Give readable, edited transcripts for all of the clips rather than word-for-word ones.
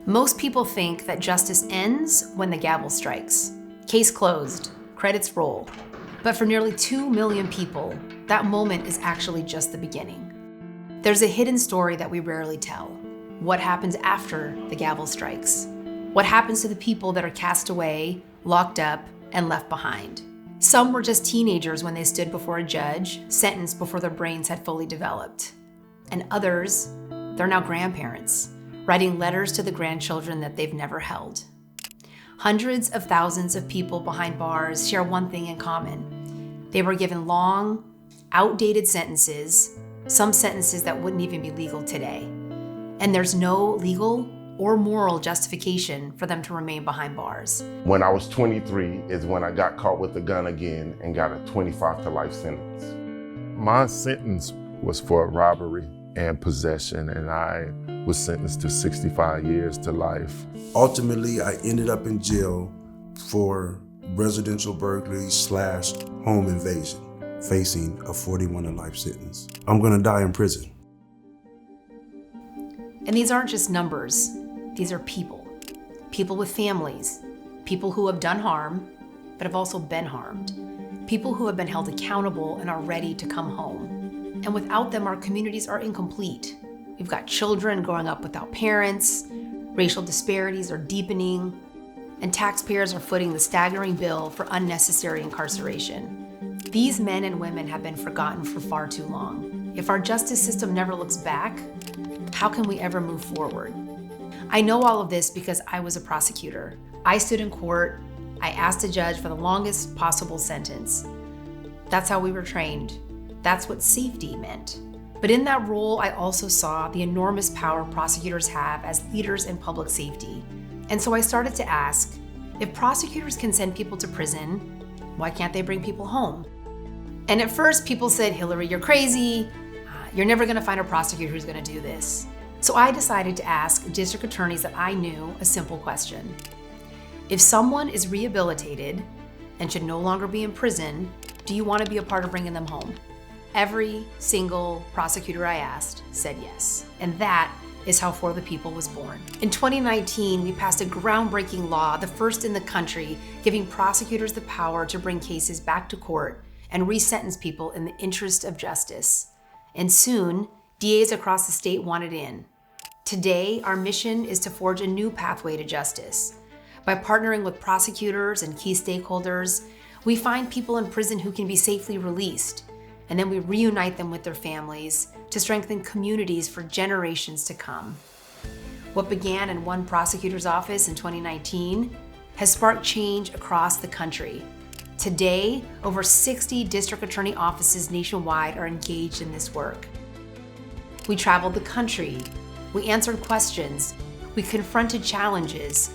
Most people think that justice ends when the gavel strikes. Case closed, credits roll. But for nearly 2 million people, that moment is actually just the beginning. There's a hidden story that we rarely tell. What happens after the gavel strikes? What happens to the people that are cast away, locked up, and left behind? Some were just teenagers when they stood before a judge, sentenced before their brains had fully developed. And others, they're now grandparents, writing letters to the grandchildren that they've never held. Hundreds of thousands of people behind bars share one thing in common. They were given long, outdated sentences, some sentences that wouldn't even be legal today. And there's no legal or moral justification for them to remain behind bars. When I was 23 is when I got caught with a gun again and got a 25 to life sentence. My sentence was for robbery and possession, and I was sentenced to 65 years to life. Ultimately, I ended up in jail for residential burglary / home invasion, facing a 41 to life sentence. I'm gonna die in prison. And these aren't just numbers, these are people. People with families, people who have done harm, but have also been harmed. People who have been held accountable and are ready to come home. And without them, our communities are incomplete. We've got children growing up without parents, racial disparities are deepening, and taxpayers are footing the staggering bill for unnecessary incarceration. These men and women have been forgotten for far too long. If our justice system never looks back, how can we ever move forward? I know all of this because I was a prosecutor. I stood in court, I asked a judge for the longest possible sentence. That's how we were trained. That's what safety meant. But in that role, I also saw the enormous power prosecutors have as leaders in public safety. And so I started to ask, if prosecutors can send people to prison, why can't they bring people home? And at first, people said, Hillary, you're crazy. You're never gonna find a prosecutor who's gonna do this. So I decided to ask district attorneys that I knew a simple question. If someone is rehabilitated and should no longer be in prison, do you wanna be a part of bringing them home? Every single prosecutor I asked said yes. And that is how For the People was born. In 2019, we passed a groundbreaking law, the first in the country, giving prosecutors the power to bring cases back to court and re-sentence people in the interest of justice. And soon, DAs across the state want it in. Today, our mission is to forge a new pathway to justice. By partnering with prosecutors and key stakeholders, we find people in prison who can be safely released, and then we reunite them with their families to strengthen communities for generations to come. What began in one prosecutor's office in 2019 has sparked change across the country. Today, over 60 district attorney offices nationwide are engaged in this work. We traveled the country, we answered questions, we confronted challenges.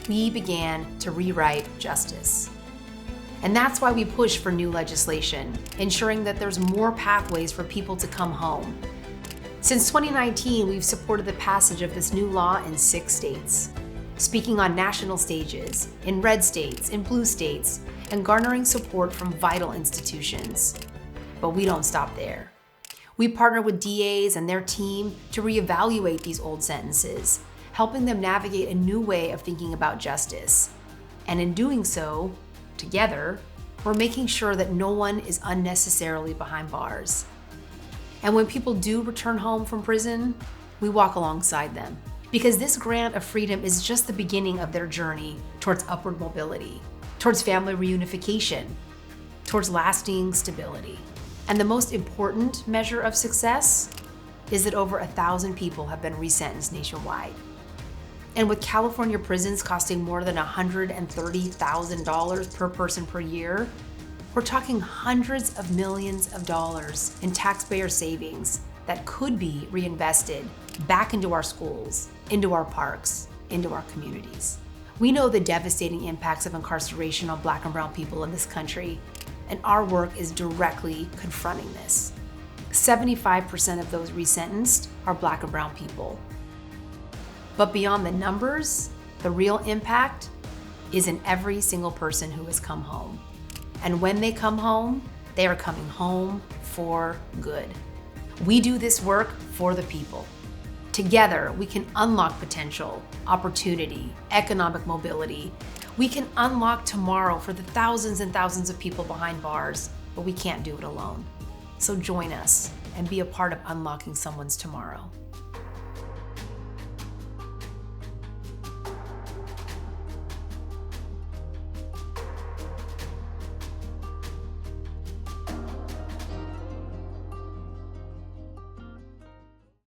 We began to rewrite justice. And that's why we push for new legislation, ensuring that there's more pathways for people to come home. Since 2019, we've supported the passage of this new law in 6 states, speaking on national stages, in red states, in blue states, and garnering support from vital institutions. But we don't stop there. We partner with DAs and their team to reevaluate these old sentences, helping them navigate a new way of thinking about justice. And in doing so, together, we're making sure that no one is unnecessarily behind bars. And when people do return home from prison, we walk alongside them. Because this grant of freedom is just the beginning of their journey towards upward mobility, towards family reunification, towards lasting stability. And the most important measure of success is that over 1,000 people have been resentenced nationwide. And with California prisons costing more than $130,000 per person per year, we're talking hundreds of millions of dollars in taxpayer savings that could be reinvested back into our schools, into our parks, into our communities. We know the devastating impacts of incarceration on Black and brown people in this country, and our work is directly confronting this. 75% of those resentenced are Black and brown people. But beyond the numbers, the real impact is in every single person who has come home. And when they come home, they are coming home for good. We do this work for the people. Together, we can unlock potential, opportunity, economic mobility. We can unlock tomorrow for the thousands and thousands of people behind bars, but we can't do it alone. So join us and be a part of unlocking someone's tomorrow.